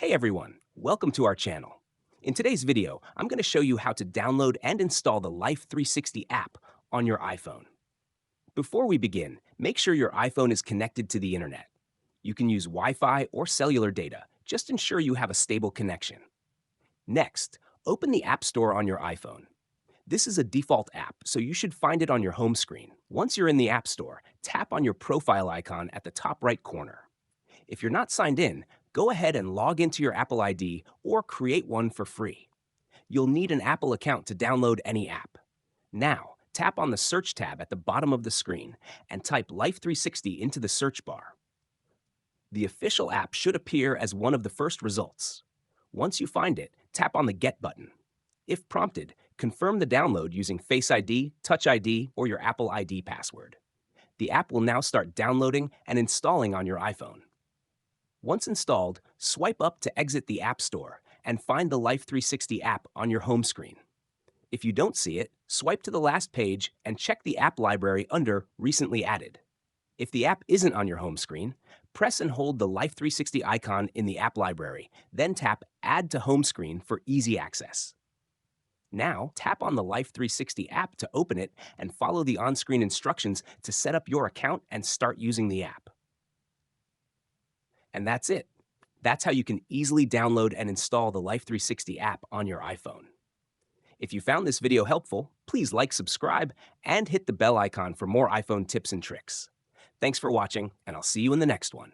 Hey everyone, welcome to our channel. In today's video, I'm going to show you how to download and install the Life360 app on your iPhone. Before we begin, make sure your iPhone is connected to the internet. You can use Wi-Fi or cellular data, just ensure you have a stable connection. Next, open the App Store on your iPhone. This is a default app, so you should find it on your home screen. Once you're in the App Store, tap on your profile icon at the top right corner. If you're not signed in, go ahead and log into your Apple ID or create one for free. You'll need an Apple account to download any app. Now, tap on the Search tab at the bottom of the screen and type Life360 into the search bar. The official app should appear as one of the first results. Once you find it, tap on the Get button. If prompted, confirm the download using Face ID, Touch ID, or your Apple ID password. The app will now start downloading and installing on your iPhone. Once installed, swipe up to exit the App Store and find the Life360 app on your home screen. If you don't see it, swipe to the last page and check the app library under Recently Added. If the app isn't on your home screen, press and hold the Life360 icon in the app library, then tap Add to Home Screen for easy access. Now, tap on the Life360 app to open it and follow the on-screen instructions to set up your account and start using the app. And that's it. That's how you can easily download and install the Life360 app on your iPhone. If you found this video helpful, please like, subscribe, and hit the bell icon for more iPhone tips and tricks. Thanks for watching, and I'll see you in the next one.